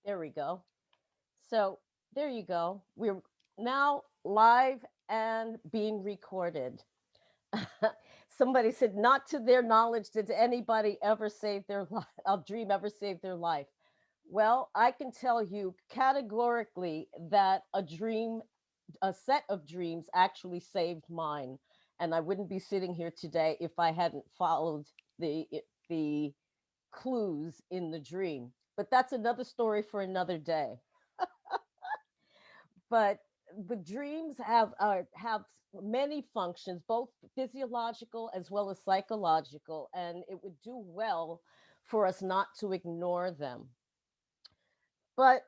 There we go. So there you go. We're now live and being recorded. Somebody said, not to their knowledge did anybody ever save their life, a dream ever saved their life. Well, I can tell you categorically that a set of dreams actually saved mine. And I wouldn't be sitting here today if I hadn't followed the clues in the dream. But that's another story for another day. But the dreams have many functions, both physiological as well as psychological, and it would do well for us not to ignore them. But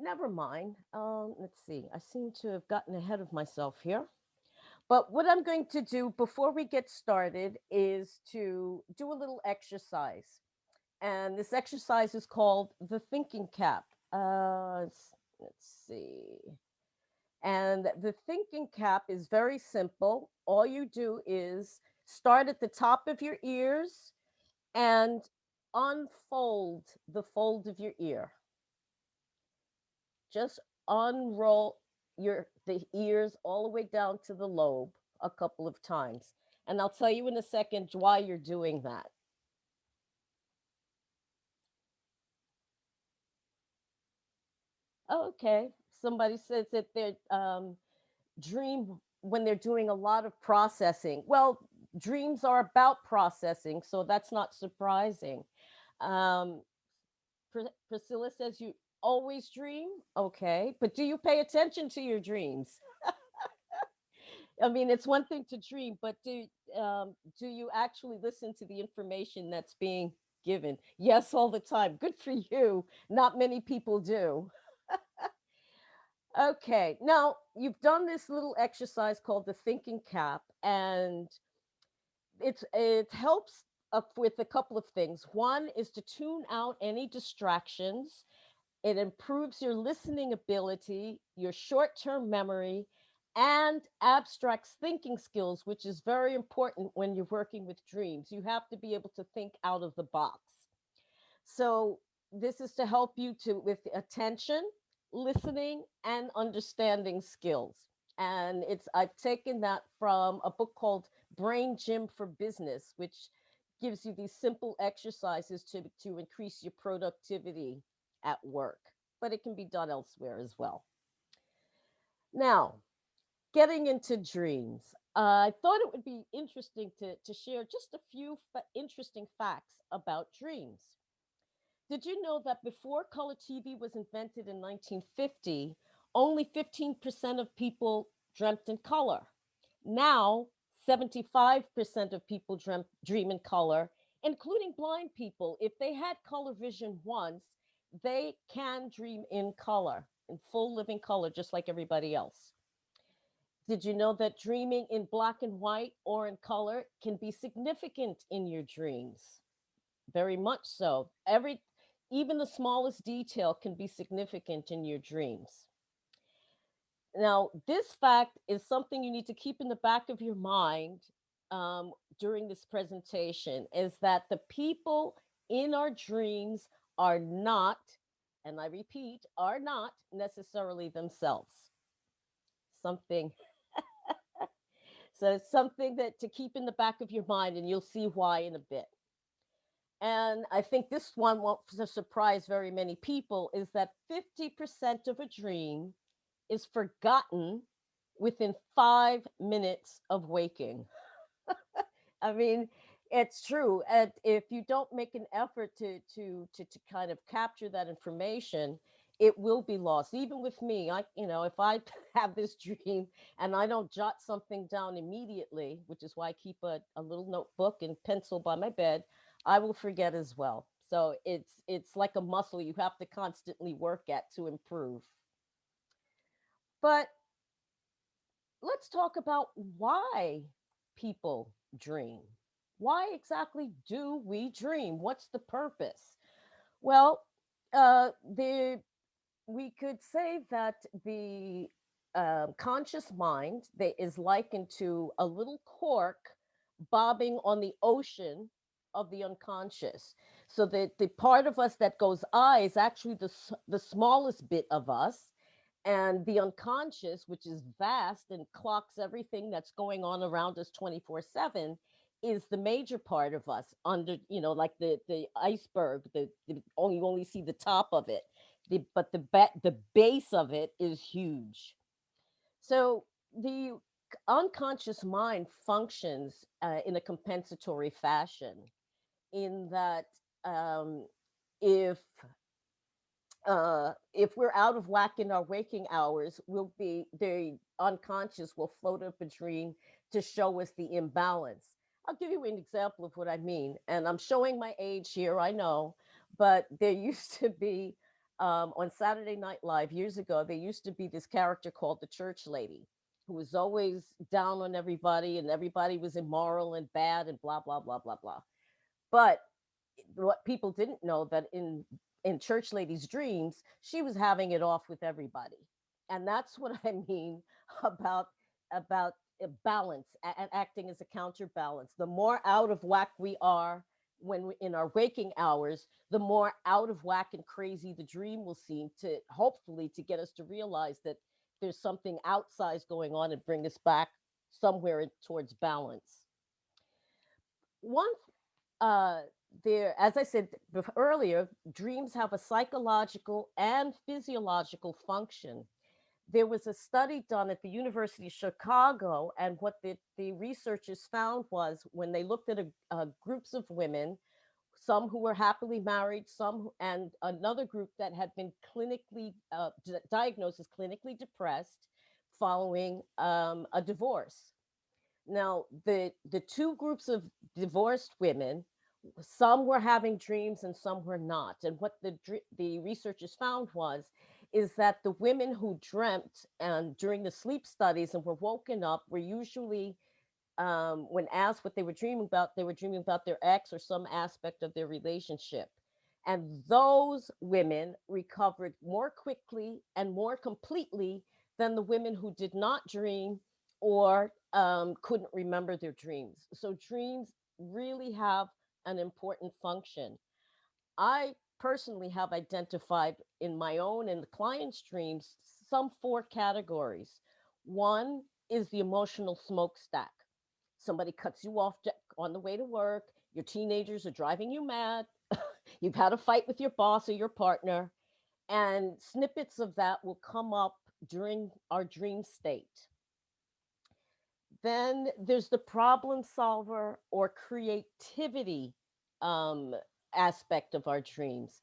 never mind. Let's see. I seem to have gotten ahead of myself here. But what I'm going to do before we get started is to do a little exercise. And this exercise is called the thinking cap. Let's see. And the thinking cap is very simple. All you do is start at the top of your ears and unfold the fold of your ear. Just unroll the ears all the way down to the lobe a couple of times. And I'll tell you in a second why you're doing that. Oh, okay. Somebody says that they're dream when they're doing a lot of processing. Well, dreams are about processing, so that's not surprising. Um, Priscilla says you always dream. Okay, but do you pay attention to your dreams? I mean, it's one thing to dream, but do you actually listen to the information that's being given? Yes, all the time. Good for you. Not many people do. Okay, now you've done this little exercise called the thinking cap, and it helps up with a couple of things. One is to tune out any distractions. It improves your listening ability, your short-term memory, and abstracts thinking skills, which is very important when you're working with dreams. You have to be able to think out of the box. So this is to help you to with attention, listening, and understanding skills. And it's I've taken that from a book called Brain Gym for Business, which gives you these simple exercises to increase your productivity at work. But it can be done elsewhere as well. Now, getting into dreams. I thought it would be interesting to share just a few interesting facts about dreams. Did you know that before color TV was invented in 1950, only 15% of people dreamt in color? Now, 75% of people dream in color, including blind people. If they had color vision once, they can dream in color, in full living color, just like everybody else. Did you know that dreaming in black and white or in color can be significant in your dreams? Very much so. Even the smallest detail can be significant in your dreams. Now, this fact is something you need to keep in the back of your mind during this presentation is that the people in our dreams are not, and I repeat, are not necessarily themselves. Something, so something that to keep in the back of your mind, and you'll see why in a bit. And I think this one won't surprise very many people is that 50% of a dream is forgotten within 5 minutes of waking. I mean, it's true. And if you don't make an effort to kind of capture that information, it will be lost. Even with me, if I have this dream and I don't jot something down immediately, which is why I keep a little notebook and pencil by my bed, I will forget as well. So it's like a muscle you have to constantly work at to improve. But let's talk about why people dream. Why exactly do we dream? What's the purpose? Well, the we could say that the conscious mind that is likened to a little cork bobbing on the ocean of the unconscious. So the part of us that goes I is actually the smallest bit of us, and the unconscious, which is vast and clocks everything that's going on around us 24/7, is the major part of us, under, like the iceberg, you only see the top of it, but the base of it is huge. So the unconscious mind functions in a compensatory fashion, in that, um, if if we're out of whack in our waking hours, we'll be the unconscious will float up a dream to show us the imbalance. I'll give you an example of what I mean, and I'm showing my age here, I know, but there used to be, on Saturday Night Live years ago, there used to be this character called the Church Lady, who was always down on everybody, and everybody was immoral and bad and blah blah blah blah blah. But what people didn't know, that in Church Lady's dreams, she was having it off with everybody. And that's what I mean about about balance, and acting as a counterbalance. The more out of whack we are when we in our waking hours, the more out of whack and crazy the dream will seem, to hopefully to get us to realize that there's something outsized going on and bring us back somewhere towards balance. One uh, there, as I said earlier, dreams have a psychological and physiological function. There was a study done at the University of Chicago, and what the researchers found was, when they looked at groups of women, some who were happily married, and another group that had been clinically diagnosed as clinically depressed following a divorce. Now, the two groups of divorced women, some were having dreams and some were not. And what the researchers found was, is that the women who dreamt and during the sleep studies and were woken up were usually, when asked what they were dreaming about, they were dreaming about their ex or some aspect of their relationship. And those women recovered more quickly and more completely than the women who did not dream, or couldn't remember their dreams. So dreams really have an important function. I personally have identified in my own and the client's dreams some four categories. One is the emotional smokestack. Somebody cuts you off on the way to work. Your teenagers are driving you mad. You've had a fight with your boss or your partner, and snippets of that will come up during our dream state. Then there's the problem solver or creativity, um, aspect of our dreams.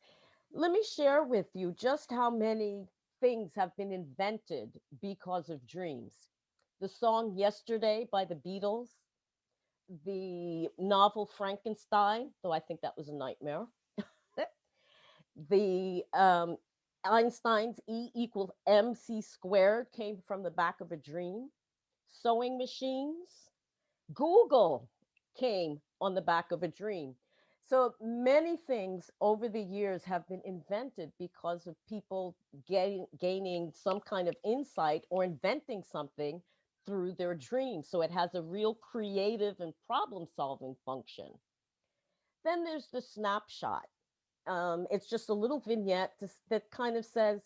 Let me share with you just how many things have been invented because of dreams. The song Yesterday by the Beatles, the novel Frankenstein, though I think that was a nightmare, the Einstein's E equals MC squared came from the back of a dream. Sewing machines, Google came on the back of a dream. So many things over the years have been invented because of people gaining some kind of insight or inventing something through their dreams. So it has a real creative and problem solving function. Then there's the snapshot. It's just a little vignette that kind of says,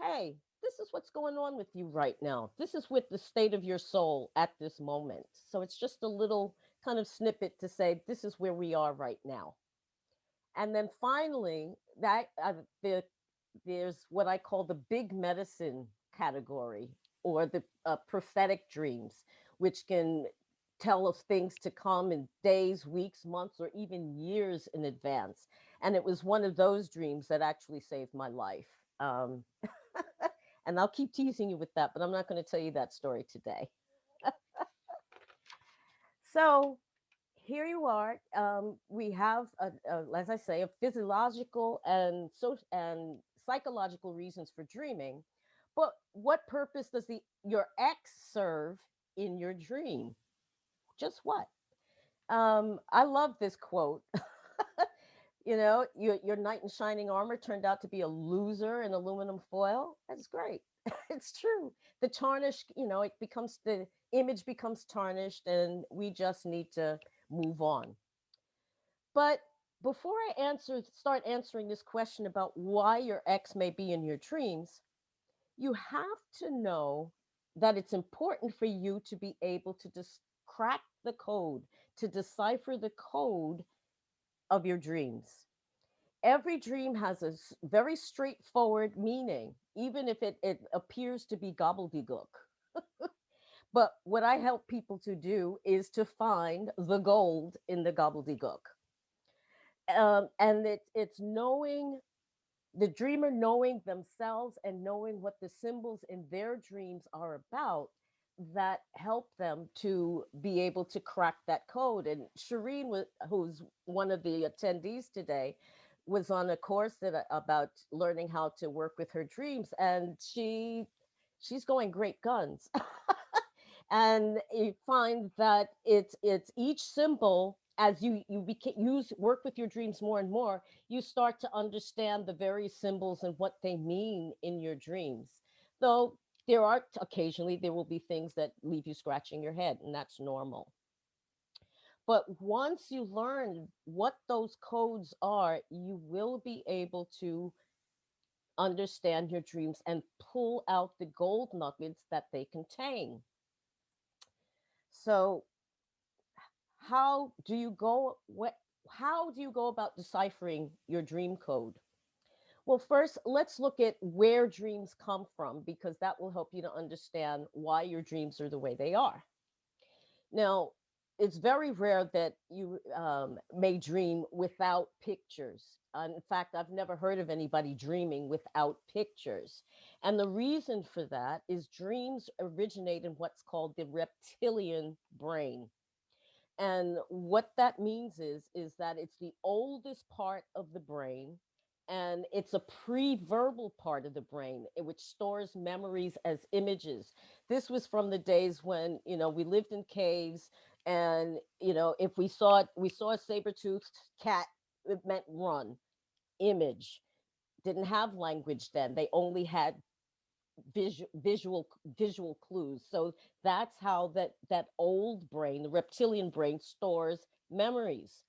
hey, this is what's going on with you right now. This is with the state of your soul at this moment. So it's just a little kind of snippet to say, this is where we are right now. And then finally, there's what I call the big medicine category, or the prophetic dreams, which can tell of things to come in days, weeks, months, or even years in advance. And it was one of those dreams that actually saved my life. Um, and I'll keep teasing you with that, but I'm not going to tell you that story today. So here you are. We have, as I say, a physiological and psychological reasons for dreaming. But what purpose does your ex serve in your dream? Just what? I love this quote. Your knight in shining armor turned out to be a loser in aluminum foil. That's great. It's true. The tarnish, the image becomes tarnished, and we just need to move on. But before I start answering this question about why your ex may be in your dreams, you have to know that it's important for you to be able to crack the code, to decipher the code of your dreams. Every dream has a very straightforward meaning, even if it appears to be gobbledygook. But what I help people to do is to find the gold in the gobbledygook. And it's knowing the dreamer, knowing themselves and knowing what the symbols in their dreams are about, that help them to be able to crack that code. And Shireen, who's one of the attendees today, was on a course about learning how to work with her dreams, and she's going great guns. And you find that it's each symbol, as use work with your dreams more and more, you start to understand the various symbols and what they mean in your dreams. Though there are occasionally there will be things that leave you scratching your head, and that's normal. But once you learn what those codes are, you will be able to understand your dreams and pull out the gold nuggets that they contain. So how do you go what how do you go about deciphering your dream code? Well, first, let's look at where dreams come from, because that will help you to understand why your dreams are the way they are. Now, it's very rare that you may dream without pictures. In fact, I've never heard of anybody dreaming without pictures. And the reason for that is dreams originate in what's called the reptilian brain. And what that means is that it's the oldest part of the brain, and it's a pre-verbal part of the brain, which stores memories as images. This was from the days when, we lived in caves, and if we saw a saber-toothed cat, it meant run. Image. Didn't have language then. They only had visual clues. So that's how that old brain, the reptilian brain, stores memories.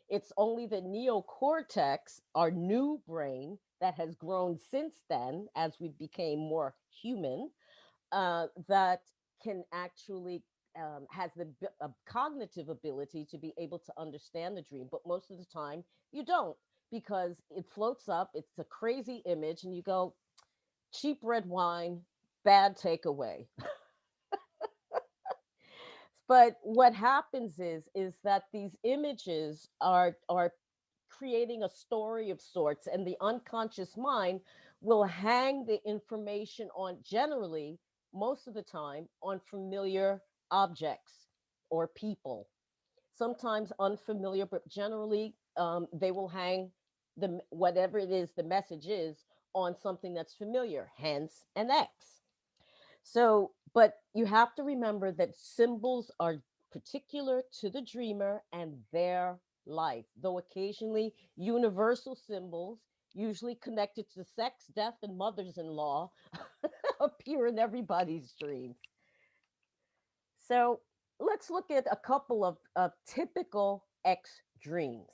It's only the neocortex, our new brain, that has grown since then as we became more human, that can actually has the cognitive ability to be able to understand the dream. But most of the time, you don't, because it floats up. It's a crazy image, and you go, cheap red wine, bad takeaway. But what happens is that these images are creating a story of sorts, and the unconscious mind will hang the information on, generally, most of the time, on familiar objects or people. Sometimes unfamiliar, but generally they will hang the whatever it is the message is on something that's familiar, hence an X. So, but you have to remember that symbols are particular to the dreamer and their life, though occasionally universal symbols, usually connected to sex, death, and mothers in law, appear in everybody's dreams. So, let's look at a couple of typical X dreams.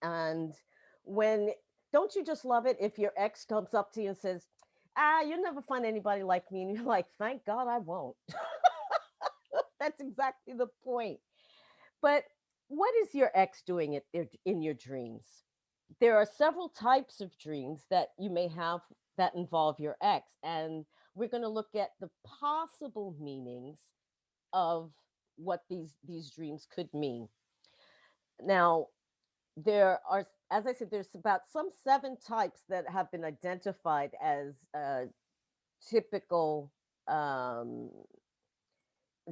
And when, don't you just love it if your ex comes up to you and says, you'll never find anybody like me? And you're like, thank God I won't. That's exactly the point. But what is your ex doing in your dreams? There are several types of dreams that you may have that involve your ex. And we're going to look at the possible meanings of what these dreams could mean. Now, there are, as I said, there's about some 7 types that have been identified as typical um,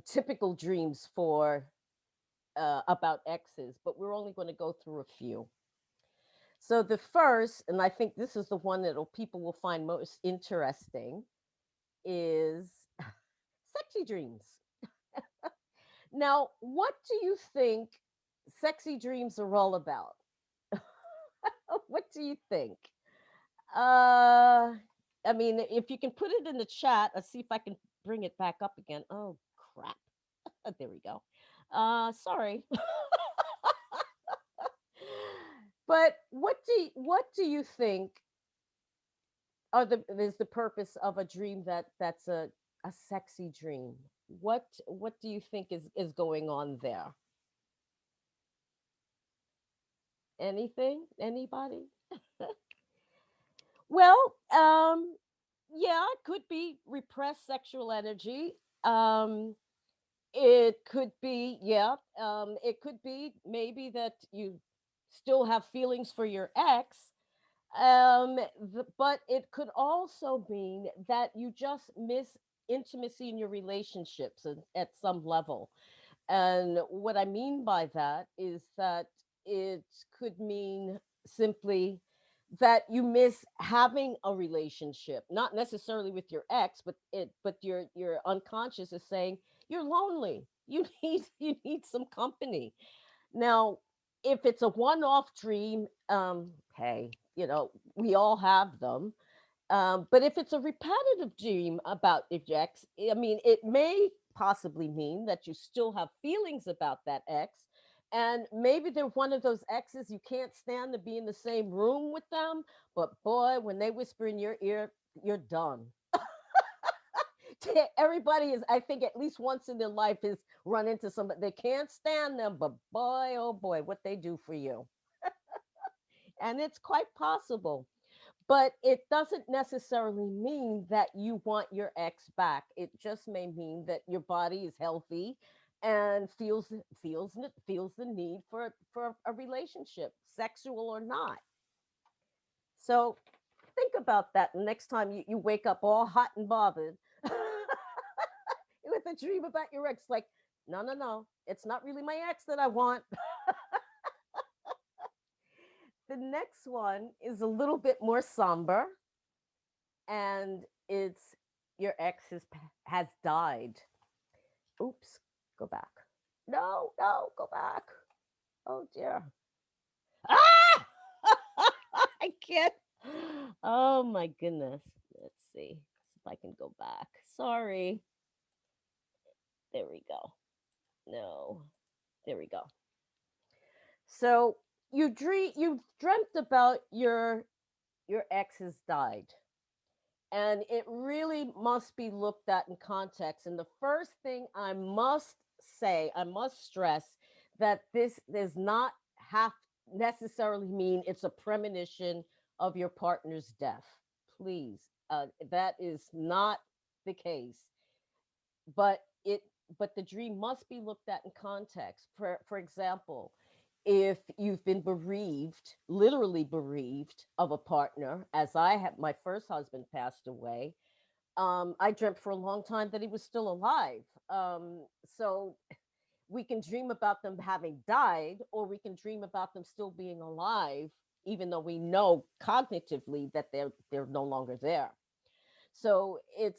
typical dreams for about exes, but we're only going to go through a few. So the first, and I think this is the one that people will find most interesting, is sexy dreams. Now, what do you think sexy dreams are all about? What do you think? Uh, I mean, if you can put it in the chat, let's see if I can bring it back up again. Oh, crap. There we go. Sorry. But what do you think is the purpose of a dream that's a sexy dream? What do you think is going on there? Anything? Anybody? Well, yeah, it could be repressed sexual energy. Um, it could be, yeah, it could be maybe that you still have feelings for your ex. But it could also mean that you just miss intimacy in your relationships at some level. And what I mean by that is that it could mean simply that you miss having a relationship, not necessarily with your ex, but your unconscious is saying you're lonely. You need some company. Now, if it's a one-off dream, hey, we all have them. But if it's a repetitive dream about your ex, I mean, it may possibly mean that you still have feelings about that ex. And maybe they're one of those exes you can't stand to be in the same room with them. But boy, when they whisper in your ear, you're done. Everybody is, I think, at least once in their life has run into somebody they can't stand them, but boy, oh boy, what they do for you. And it's quite possible. But it doesn't necessarily mean that you want your ex back. It just may mean that your body is healthy and feels the need for a relationship, sexual or not. So think about that next time you wake up all hot and bothered with a dream about your ex. Like, no, no, no, it's not really my ex that I want. The next one is a little bit more somber, and it's your ex has died. Oops, go back. No, no, go back. Oh dear. Ah! I can't. Oh my goodness. Let's see if I can go back. Sorry. There we go. No. There we go. So you've dreamt about your ex has died. And it really must be looked at in context. And the first thing I must say, I must stress that this does not have necessarily mean it's a premonition of your partner's death. Please, that is not the case. But it but the dream must be looked at in context. For example, if you've been bereaved, literally bereaved of a partner, as I had, my first husband passed away. I dreamt for a long time that he was still alive. So we can dream about them having died, or we can dream about them still being alive, even though we know cognitively that they're no longer there. So it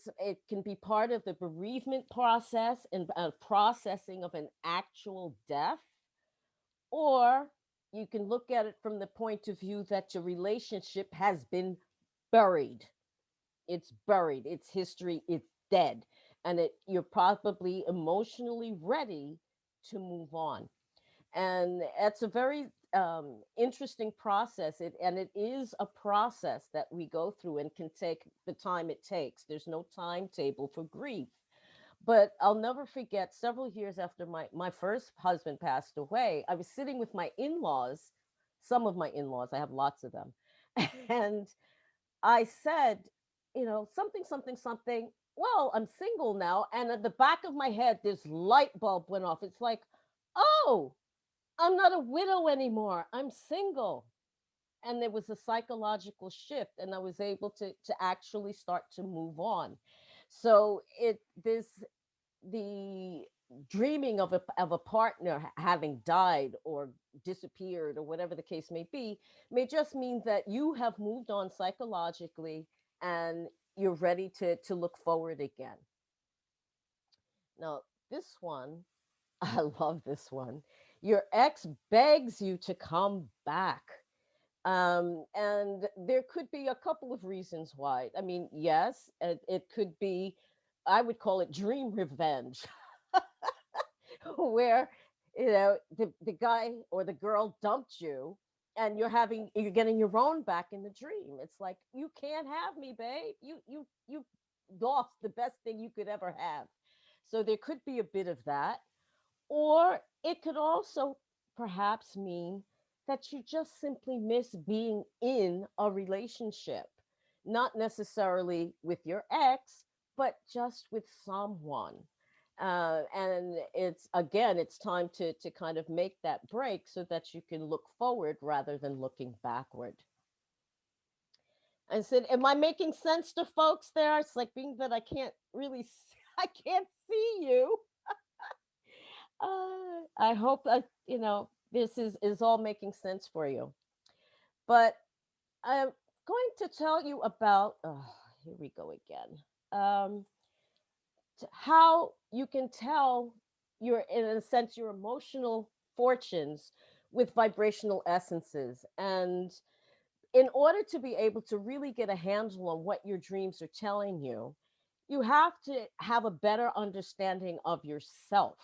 can be part of the bereavement process and processing of an actual death, or you can look at it from the point of view that your relationship has been buried. It's buried. It's history. It's dead, and you're probably emotionally ready to move on. And it's a very interesting process. And it is a process that we go through and can take the time it takes. There's no timetable for grief. But I'll never forget, several years after my first husband passed away, I was sitting with my in-laws, some of my in-laws, I have lots of them. And I said, something, something, something. Well, I'm single now. And at the back of my head, this light bulb went off. It's like, oh, I'm not a widow anymore. I'm single. And there was a psychological shift, and I was able to actually start to move on. So it this the dreaming of a partner having died or disappeared or whatever the case may just mean that you have moved on psychologically, and you're ready to look forward again. Now, this one, I love this one. Your ex begs you to come back. And there could be a couple of reasons why. I mean, yes, it could be, I would call it dream revenge, where, the guy or the girl dumped you, and you're getting your own back in the dream. It's like, you can't have me, babe. You lost the best thing you could ever have. So there could be a bit of that. Or it could also perhaps mean that you just simply miss being in a relationship, not necessarily with your ex, but just with someone. And it's, again, it's time to kind of make that break so that you can look forward rather than looking backward. I said, am I making sense to folks there? It's like, being that I can't really, I can't see you. I hope that, this is all making sense for you. But I'm going to tell you about, oh, here we go again. Um, how you can tell your, in a sense, your emotional fortunes with vibrational essences. And in order to be able to really get a handle on what your dreams are telling you, you have to have a better understanding of yourself,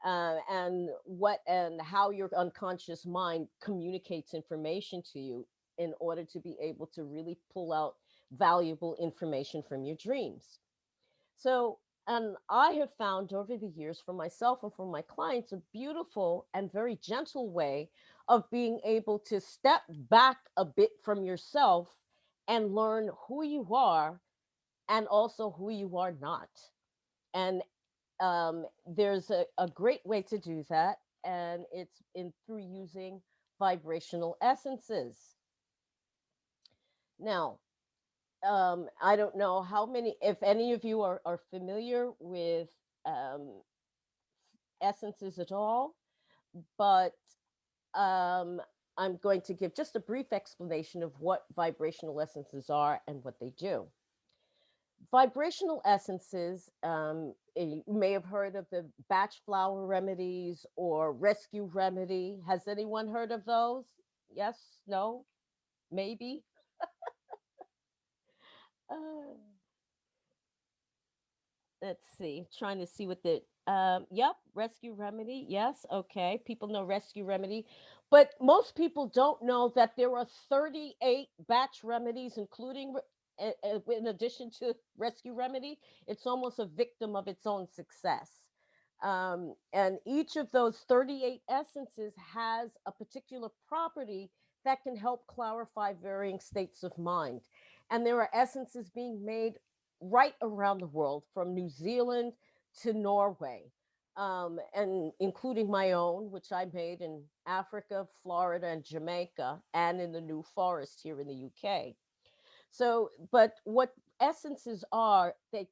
and what and how your unconscious mind communicates information to you in order to be able to really pull out valuable information from your dreams. So, and I have found over the years for myself and for my clients a beautiful and very gentle way of being able to step back a bit from yourself and learn who you are and also who you are not. And there's a great way to do that, and it's in through using vibrational essences. Now, I don't know how many, if any of you are familiar with um, essences at all, but um, I'm going to give just a brief explanation of what vibrational essences are and what they do. Vibrational essences, you may have heard of the batch flower remedies or rescue remedy. Has anyone heard of those? Yes, no, maybe. Uh, let's see, trying to see what the yep, rescue remedy. Yes, okay, people know rescue remedy, but most people don't know that there are 38 batch remedies, including in addition to rescue remedy. It's almost a victim of its own success. And each of those 38 essences has a particular property that can help clarify varying states of mind. And there are essences being made right around the world, from New Zealand to Norway, and including my own, which I made in Africa, Florida, and Jamaica, and in the New Forest here in the UK. So, but what essences are, they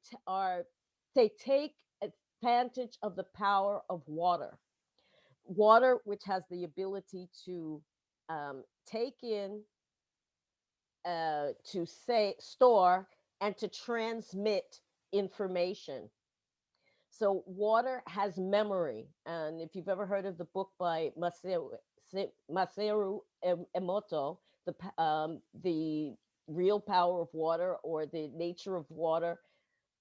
take advantage of the power of water. Water, which has the ability to take in, to say store, and to transmit information. So water has memory, and if you've ever heard of the book by Masaru Emoto, the real power of water, or the nature of water,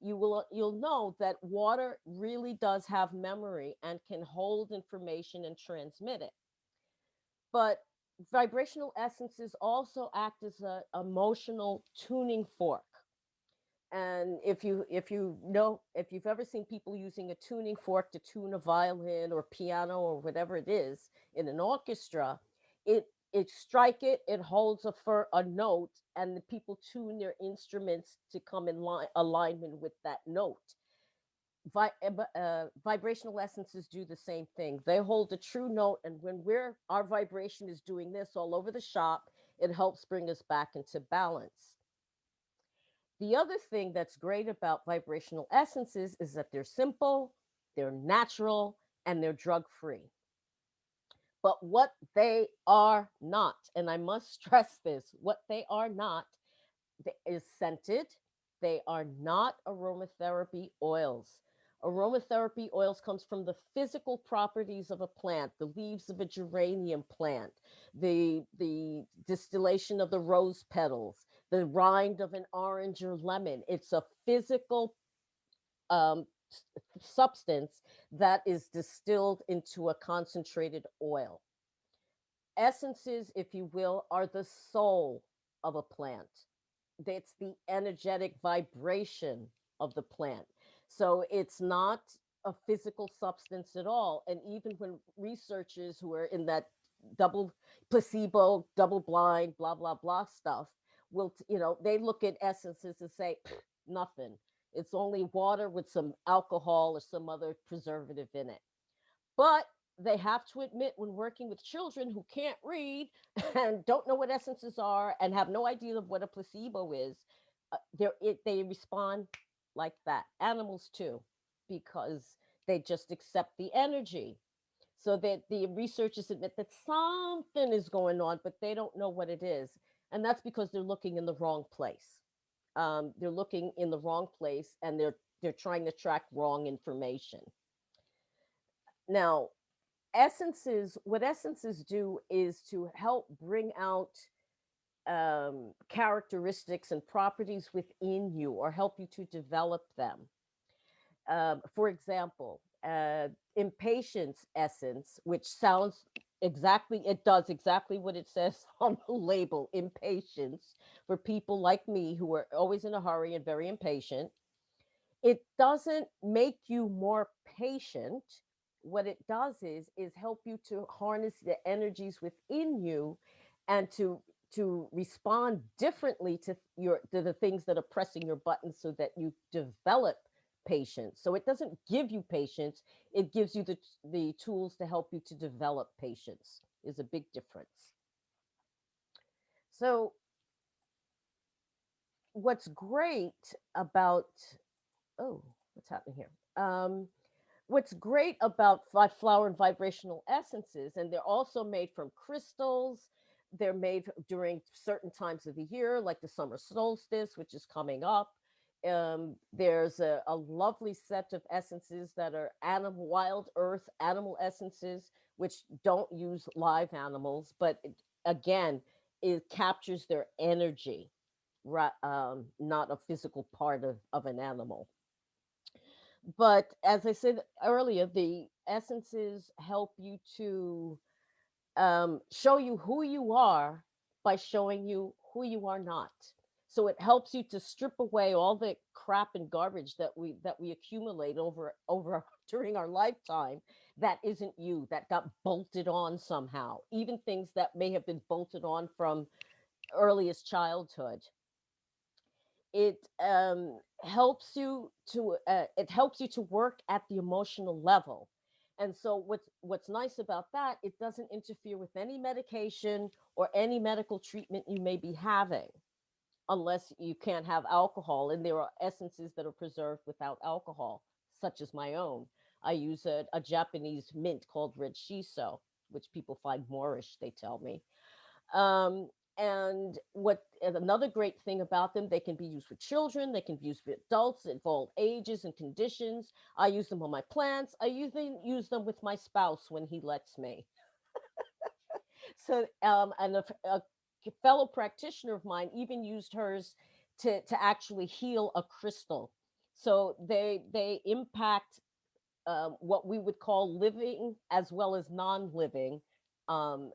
you'll know that water really does have memory and can hold information and transmit it. But vibrational essences also act as an emotional tuning fork. And if you've ever seen people using a tuning fork to tune a violin or piano or whatever it is in an orchestra, it strike it, it holds a note, and the people tune their instruments to come in alignment with that note. Vibrational essences do the same thing. They hold a true note, and when our vibration is doing this all over the shop, it helps bring us back into balance. The other thing that's great about vibrational essences is that they're simple, they're natural, and they're drug free. But what they are not, and I must stress this, what they are not is scented. They are not aromatherapy oils. Aromatherapy oils comes from the physical properties of a plant, the leaves of a geranium plant, the distillation of the rose petals, the rind of an orange or lemon. It's a physical um, substance that is distilled into a concentrated oil. Essences, if you will, are the soul of a plant. It's the energetic vibration of the plant. So it's not a physical substance at all. And even when researchers who are in that double placebo, double blind, blah, blah, blah stuff will, they look at essences and say, nothing. It's only water with some alcohol or some other preservative in it. But they have to admit, when working with children who can't read and don't know what essences are and have no idea of what a placebo is, they respond like that. Animals too, because they just accept the energy. So that the researchers admit that something is going on, but they don't know what it is, and that's because they're looking in the wrong place. They're looking in the wrong place, and they're trying to track wrong information. Now, what essences do is to help bring out characteristics and properties within you, or help you to develop them. For example, impatience essence, which sounds exactly, it does exactly what it says on the label, impatience, for people like me who are always in a hurry and very impatient. It doesn't make you more patient. What it does is help you to harness the energies within you, and to respond differently to the things that are pressing your buttons, so that you develop patience. So it doesn't give you patience, it gives you the tools to help you to develop patience. Is a big difference. So what's great about, oh, what's happening here? What's great about flower and vibrational essences, and they're also made from crystals. They're made during certain times of the year, like the summer solstice, which is coming up. There's a lovely set of essences that are animal, wild earth animal essences, which don't use live animals, but again, it captures their energy, not a physical part of an animal. But as I said earlier, the essences help you to show you who you are by showing you who you are not. So it helps you to strip away all the crap and garbage that we accumulate over during our lifetime, that isn't you, that got bolted on somehow. Even things that may have been bolted on from earliest childhood. It helps you to work at the emotional level. And so what's nice about that, it doesn't interfere with any medication or any medical treatment you may be having, unless you can't have alcohol, and there are essences that are preserved without alcohol, such as my own. I use a Japanese mint called red shiso, which people find moorish, they tell me. um, and another great thing about them, they can be used with children, they can be used with adults of all ages and conditions. I use them on my plants. I usually use them with my spouse when he lets me. So, and a fellow practitioner of mine even used hers to actually heal a crystal. So they impact what we would call living as well as non-living, um,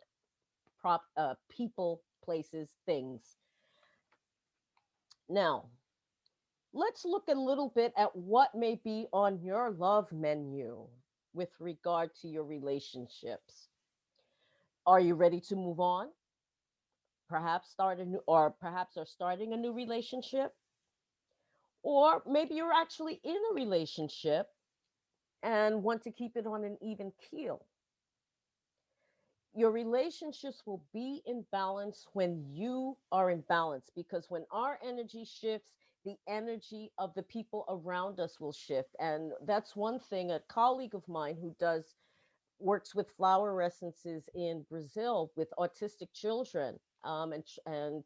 people, places, things. Now, let's look a little bit at what may be on your love menu with regard to your relationships. Are you ready to move on? Perhaps start a new, or perhaps are starting a new relationship, or maybe you're actually in a relationship and want to keep it on an even keel. Your relationships will be in balance when you are in balance, because when our energy shifts, the energy of the people around us will shift. And that's one thing, a colleague of mine who does works with flower essences in Brazil with autistic children, and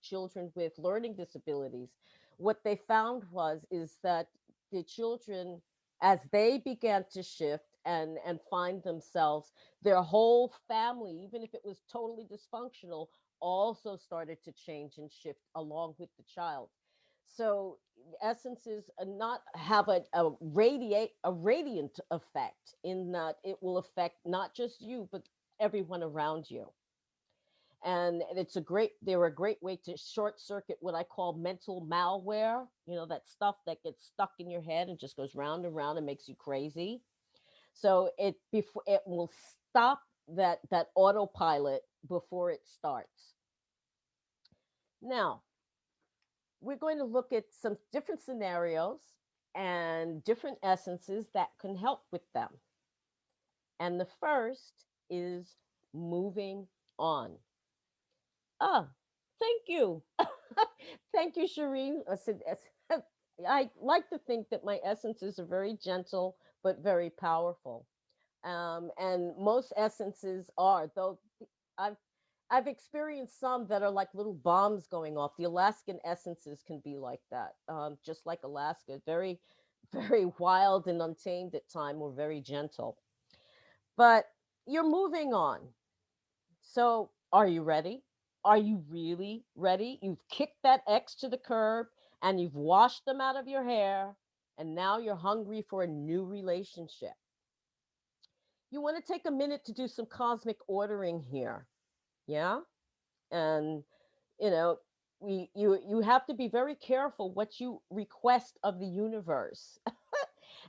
children with learning disabilities. What they found is that the children, as they began to shift and find themselves, their whole family, even if it was totally dysfunctional, also started to change and shift along with the child. So essences not have a radiant effect, in that it will affect not just you but everyone around you. And they're a great way to short circuit what I call mental malware, that stuff that gets stuck in your head and just goes round and round and makes you crazy. So it will stop that autopilot before it starts. Now, we're going to look at some different scenarios and different essences that can help with them. And the first is moving on. Ah, thank you. Thank you, Shireen. I like to think that my essences are very gentle, but very powerful. And most essences are, though I've I've experienced some that are like little bombs going off. The Alaskan essences can be like that, just like Alaska, very, very wild and untamed at time, or very gentle. But you're moving on. So, are you ready? Are you really ready? You've kicked that ex to the curb and you've washed them out of your hair, and now you're hungry for a new relationship. You want to take a minute to do some cosmic ordering here. Yeah? And you know, you have to be very careful what you request of the universe.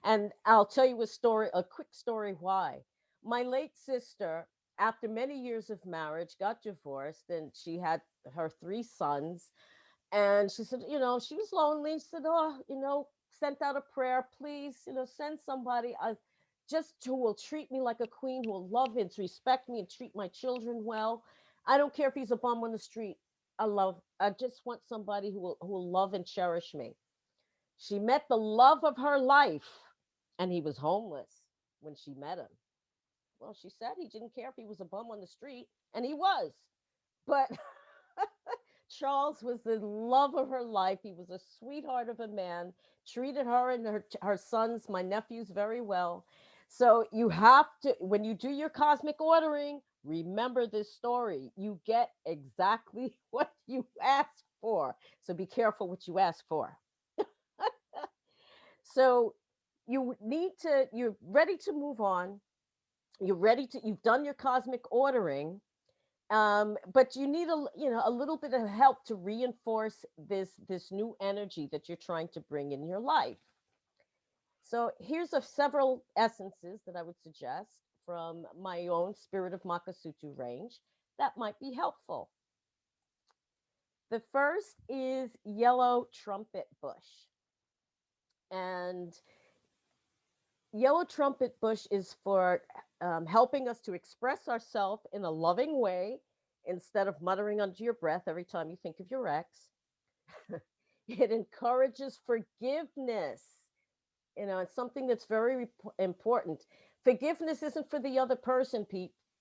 And I'll tell you a quick story why. My late sister, after many years of marriage, got divorced, and she had her three sons. And she said, she was lonely. She said, oh, sent out a prayer, please, send somebody just who will treat me like a queen, who will love and respect me and treat my children well. I don't care if he's a bum on the street. I just want somebody who will love and cherish me. She met the love of her life, and he was homeless when she met him. Well, she said he didn't care if he was a bum on the street, and he was. But Charles was the love of her life. He was a sweetheart of a man, treated her and her sons, my nephews, very well. So you have to, when you do your cosmic ordering, remember this story. You get exactly what you ask for. So be careful what you ask for. So you're ready to move on. You've done your cosmic ordering, but you need a little bit of help to reinforce this new energy that you're trying to bring in your life. So here's several essences that I would suggest from my own Spirit of Makasutu range that might be helpful. The first is yellow trumpet bush. And yellow trumpet bush is for helping us to express ourselves in a loving way instead of muttering under your breath every time you think of your ex. It encourages forgiveness. It's something that's very important. Forgiveness isn't for the other person,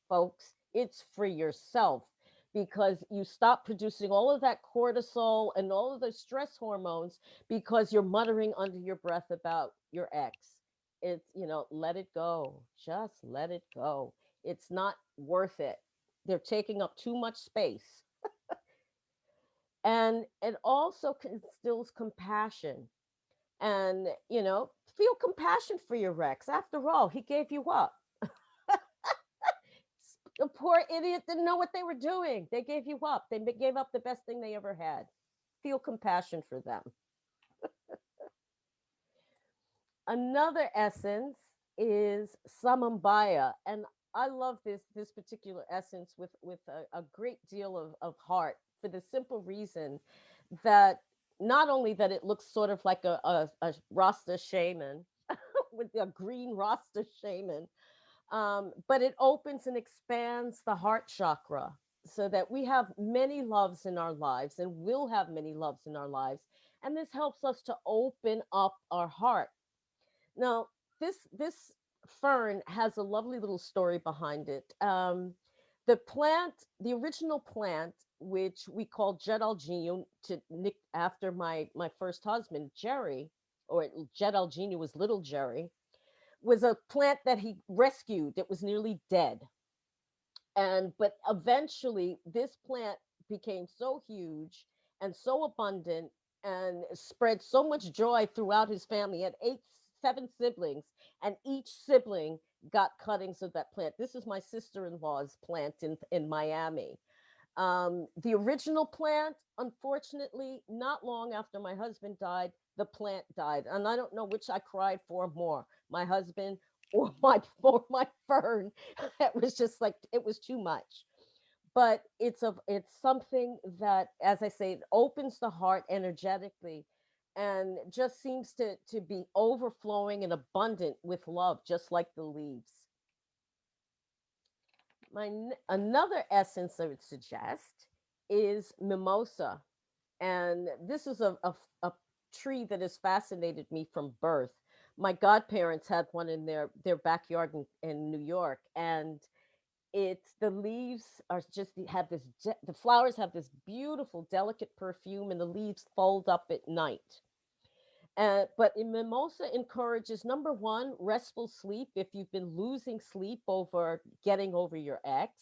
folks. It's for yourself, because you stop producing all of that cortisol and all of those stress hormones because you're muttering under your breath about your ex. Let it go. Just let it go. It's not worth it. They're taking up too much space. And it also instills compassion. And, feel compassion for your ex. After all, he gave you up. The poor idiot didn't know what they were doing. They gave you up. They gave up the best thing they ever had. Feel compassion for them. Another essence is samambaya, and I love this particular essence with a great deal of heart, for the simple reason that not only that it looks sort of like a Rasta shaman with a green Rasta shaman, but it opens and expands the heart chakra, so that we have many loves in our lives and will have many loves in our lives. And this helps us to open up our heart. Now, this fern has a lovely little story behind it. The original plant, which we call Jedalginu, to nick after my first husband, Jerry, or Jedalginu was Little Jerry, was a plant that he rescued that was nearly dead. But eventually this plant became so huge and so abundant and spread so much joy throughout his family. He had seven siblings, and each sibling got cuttings of that plant. This is my sister-in-law's plant in Miami. The original plant, unfortunately, not long after my husband died, the plant died, and I don't know which I cried for more, my husband or my fern. It was just like it was too much. But it's something that, as I say, it opens the heart energetically, and just seems to be overflowing and abundant with love, just like the leaves. Another essence I would suggest is mimosa, and this is a tree that has fascinated me from birth. My godparents had one in their backyard in New York, and it's the leaves are just have this the flowers have this beautiful delicate perfume, and the leaves fold up at night. But mimosa encourages, number one, restful sleep if you've been losing sleep over getting over your ex,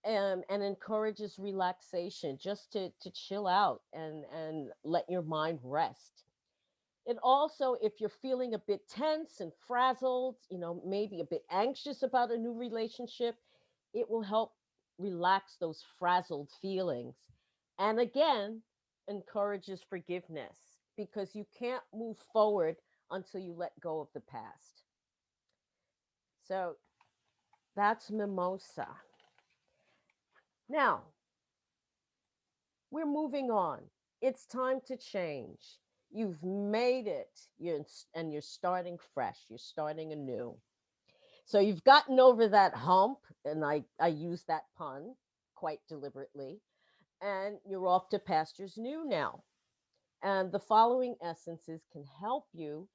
and encourages relaxation, just to chill out and let your mind rest. And also, if you're feeling a bit tense and frazzled, maybe a bit anxious about a new relationship, it will help relax those frazzled feelings. And again, encourages forgiveness, because you can't move forward until you let go of the past. So that's mimosa. Now, we're moving on. It's time to change. You've made it. You're starting fresh. You're starting anew. So you've gotten over that hump, and I use that pun quite deliberately, and you're off to pastures new now. And the following essences can help you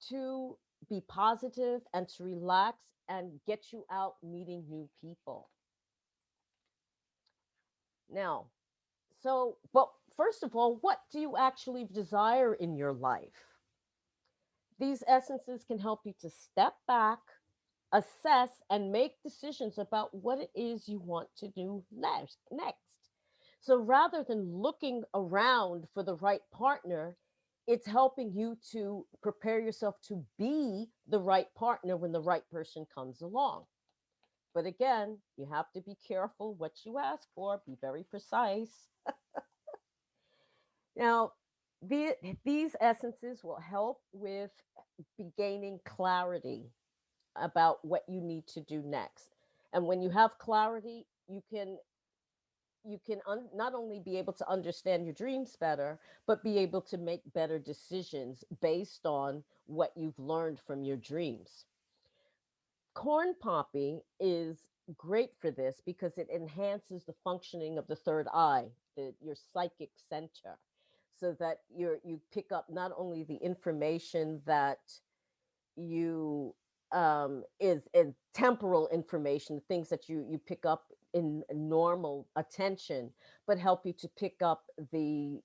to be positive and to relax and get you out meeting new people. Now, but first of all, what do you actually desire in your life? These essences can help you to step back, assess, and make decisions about what it is you want to do next. So rather than looking around for the right partner, it's helping you to prepare yourself to be the right partner when the right person comes along. But again, you have to be careful what you ask for, be very precise. Now, the, these essences will help with gaining clarity about what you need to do next. And when you have clarity, not only be able to understand your dreams better, but be able to make better decisions based on what you've learned from your dreams. Corn poppy is great for this because it enhances the functioning of the third eye, your psychic center, so that you pick up not only the information that you is temporal information, things that you pick up in normal attention, but help you to pick up the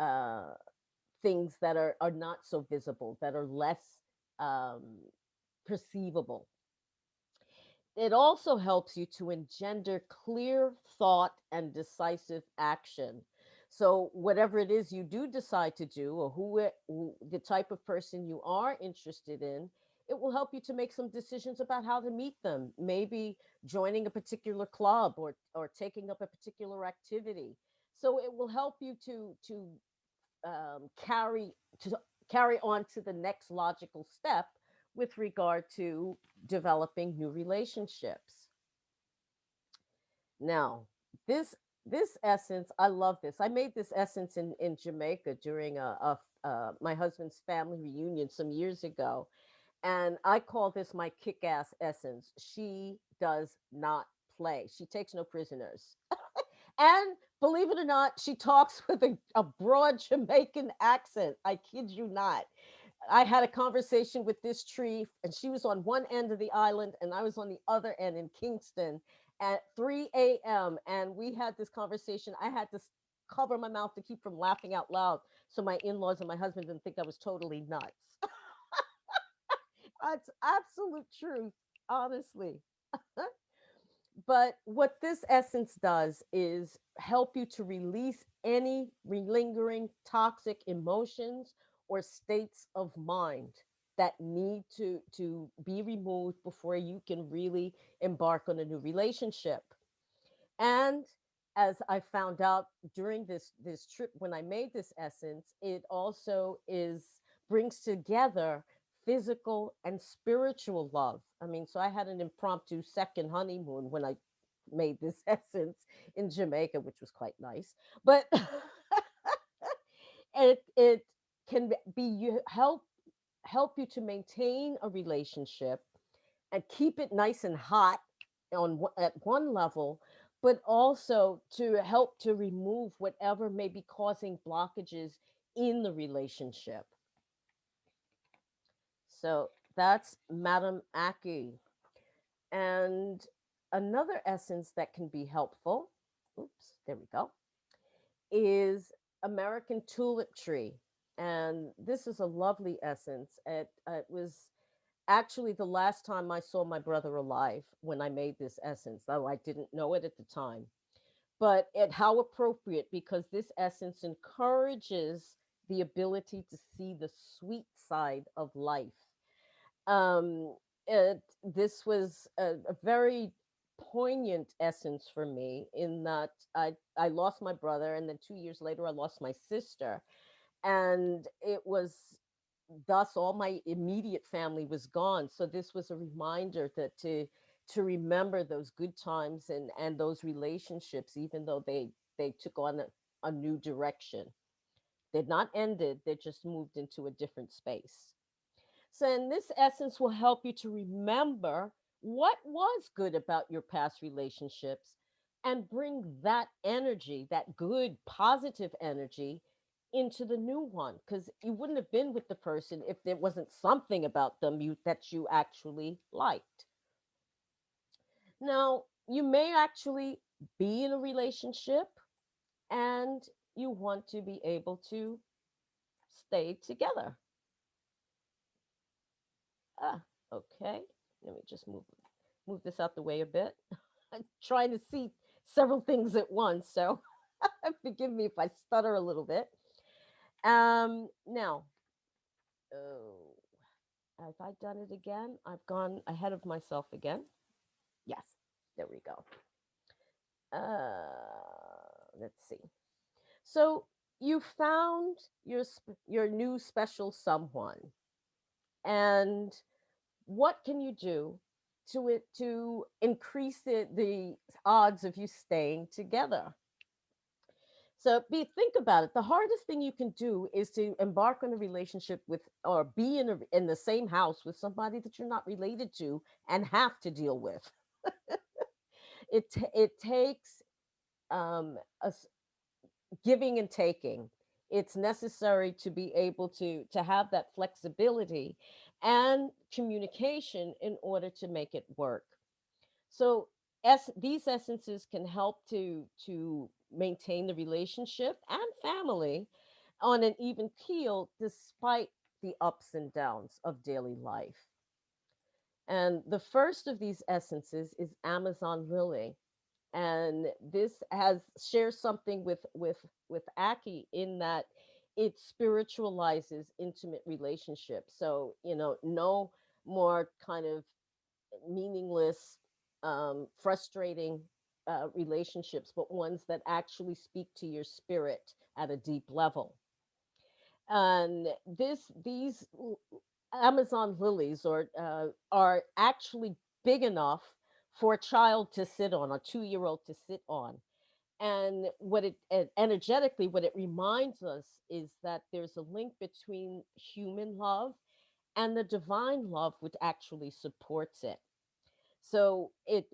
uh, things that are not so visible, that are less um, perceivable. It also helps you to engender clear thought and decisive action. So, whatever it is you do decide to do, or the type of person you are interested in, it will help you to make some decisions about how to meet them. Maybe joining a particular club, or taking up a particular activity. So, it will help you um, carry to carry on to the next logical step with regard to developing new relationships. Now, this this essence, I love this. I made this essence in Jamaica during my husband's family reunion some years ago, and I call this my kick-ass essence. She does not play. She takes no prisoners. And believe it or not, she talks with a broad Jamaican accent. I kid you not. I had a conversation with this tree, and she was on one end of the island, and I was on the other end in Kingston at 3 a.m. And we had this conversation. I had to cover my mouth to keep from laughing out loud, so my in laws and my husband didn't think I was totally nuts. That's absolute truth, honestly. But what this essence does is help you to release any lingering toxic emotions or states of mind that need to be removed before you can really embark on a new relationship. And as I found out during this trip when I made this essence, it also is brings together physical and spiritual love. I mean, so I had an impromptu second honeymoon when I made this essence in Jamaica, which was quite nice. But it can be you help you to maintain a relationship and keep it nice and hot at one level, but also to help to remove whatever may be causing blockages in the relationship. So that's Madame Aki. And another essence that can be helpful, oops, there we go, is American tulip tree. And this is a lovely essence. It was actually the last time I saw my brother alive when I made this essence, though I didn't know it at the time. But how appropriate, because this essence encourages the ability to see the sweet side of life. Um, this was a very poignant essence for me in that I lost my brother, and then 2 years later I lost my sister, and it was thus all my immediate family was gone. So this was a reminder that to remember those good times and those relationships, even though they took on a new direction. They're not ended, they just moved into a different space. So, in this essence will help you to remember what was good about your past relationships and bring that energy, that good, positive energy, into the new one. Because you wouldn't have been with the person if there wasn't something about them that you actually liked. Now, you may actually be in a relationship and you want to be able to stay together. Ah, okay. Let me just move this out the way a bit. I'm trying to see several things at once, so forgive me if I stutter a little bit. Now, oh, have I done it again? I've gone ahead of myself again. Yes, there we go. Let's see. So you found your new special someone, and what can you do to increase the odds of you staying together? So think about it. The hardest thing you can do is to embark on a relationship with or be in the same house with somebody that you're not related to and have to deal with. It takes a giving and taking. It's necessary to be able to have that flexibility and communication in order to make it work. So these essences can help to maintain the relationship and family on an even keel despite the ups and downs of daily life. And the first of these essences is Amazon lily, and this has shares something with Aki in that it spiritualizes intimate relationships. So no more kind of meaningless, frustrating relationships, but ones that actually speak to your spirit at a deep level. And these Amazon lilies are actually big enough for a child to sit on, a 2 year old to sit on. And energetically, what it reminds us is that there's a link between human love and the divine love, which actually supports it. So it's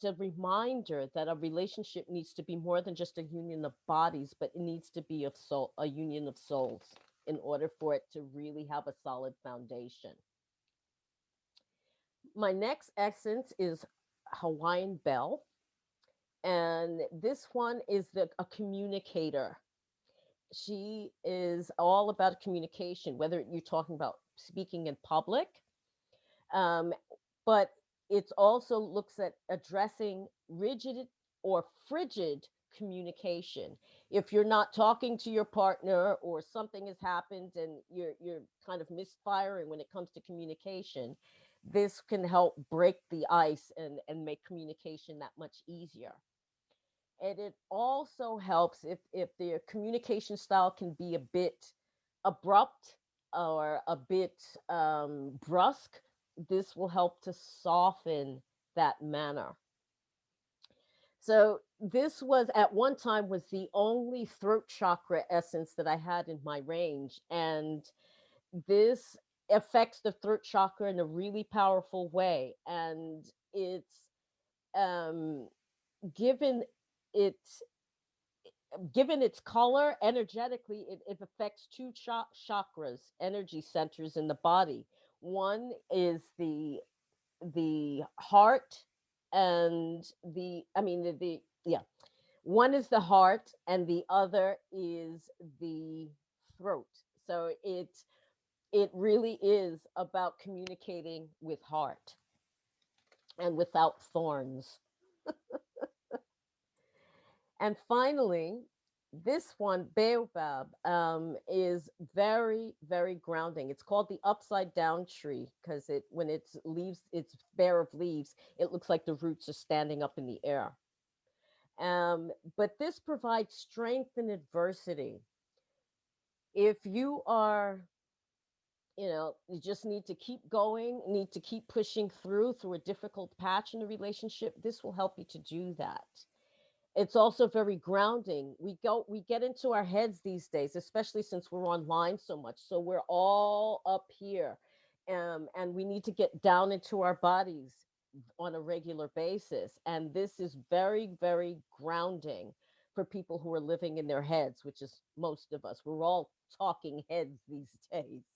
a reminder that a relationship needs to be more than just a union of bodies, but it needs to be a union of souls in order for it to really have a solid foundation. My next essence is Hawaiian Bell, and this one is a communicator. She is all about communication, whether you're talking about speaking in public, um, but it also looks at addressing rigid or frigid communication. If you're not talking to your partner or something has happened and you're kind of misfiring when it comes to communication, this can help break the ice and make communication that much easier. And it also helps if the communication style can be a bit abrupt or a bit brusque. This will help to soften that manner. So this was at one time was the only throat chakra essence that I had in my range, and this affects the throat chakra in a really powerful way. And it's um, given it given its color energetically, it affects two chakras, energy centers in the body. One is the heart and the I mean the yeah, one is the heart and the other is the throat. So it really is about communicating with heart and without thorns. And finally, this one, baobab, is very, very grounding. It's called the upside down tree because when it's leaves, it's bare of leaves. It looks like the roots are standing up in the air. But this provides strength in adversity. If you are, you just need to keep going, need to keep pushing through a difficult patch in a relationship, this will help you to do that. It's also very grounding. We get into our heads these days, especially since we're online so much. So we're all up here, and we need to get down into our bodies on a regular basis. And this is very, very grounding for people who are living in their heads, which is most of us. We're all talking heads these days.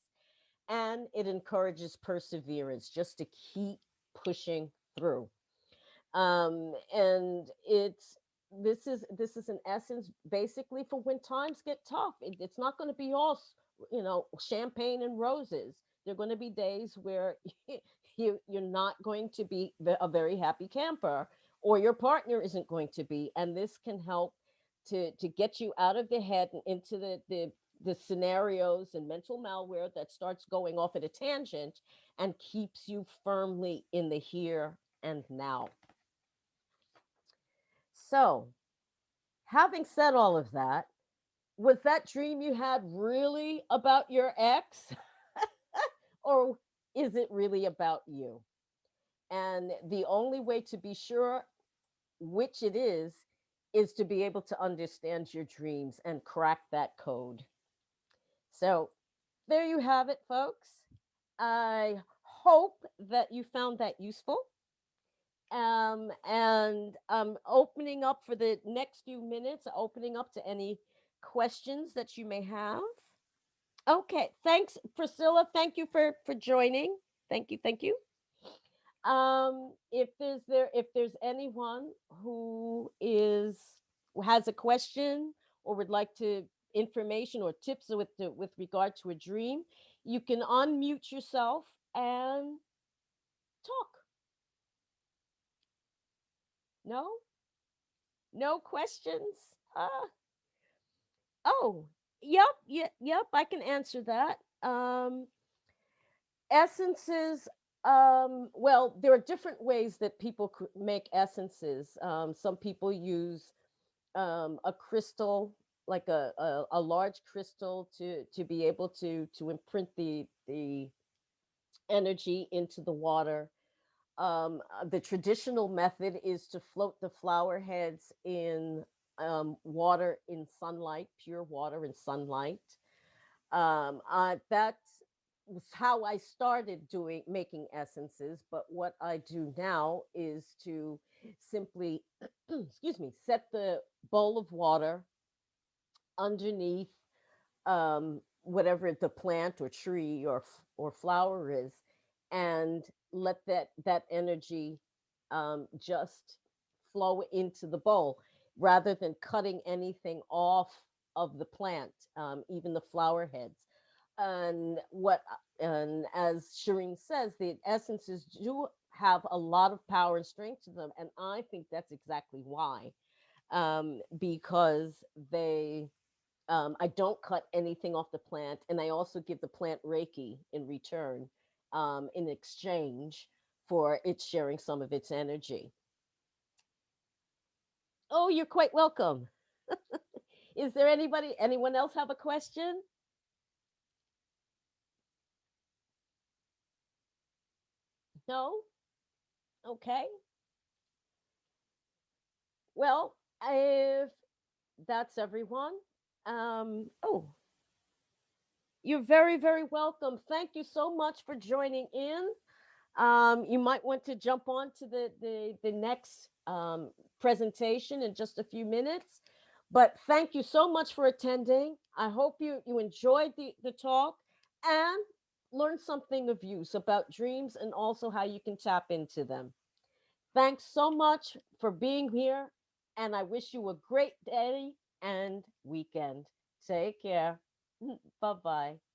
And it encourages perseverance, just to keep pushing through. And it's this is an essence basically for when times get tough. It's not going to be all champagne and roses. There are going to be days where you're not going to be a very happy camper, or your partner isn't going to be, and this can help to get you out of the head and into the scenarios and mental malware that starts going off at a tangent and keeps you firmly in the here and now. So, having said all of that, was that dream you had really about your ex, or is it really about you? And the only way to be sure which it is to be able to understand your dreams and crack that code. So, there you have it, folks. I hope that you found that useful. And opening up for the next few minutes, opening up to any questions that you may have. Okay, thanks, Priscilla. Thank you for joining. Thank you, thank you. If there's anyone who has a question or would like to information or tips with regard to a dream, you can unmute yourself and talk. No, no questions. Oh, yep. I can answer that. Essences. Well, there are different ways that people make essences. Some people use a crystal, like a large crystal, to be able to imprint the energy into the water. The traditional method is to float the flower heads in water in sunlight, pure water in sunlight. That was how I started doing making essences. But what I do now is to simply, excuse me, set the bowl of water underneath whatever the plant or tree or flower is, and let that energy just flow into the bowl rather than cutting anything off of the plant, even the flower heads. And as Shireen says, the essences do have a lot of power and strength to them, and I think that's exactly why, because they I don't cut anything off the plant, and I also give the plant Reiki in return, in exchange for it sharing some of its energy. Oh, you're quite welcome. Is there anyone else have a question? No? Okay. Well, if that's everyone, oh, you're very, very welcome. Thank you so much for joining in. You might want to jump on to the next presentation in just a few minutes. But thank you so much for attending. I hope you enjoyed the talk and learned something of use about dreams and also how you can tap into them. Thanks so much for being here, and I wish you a great day and weekend. Take care. Bye bye.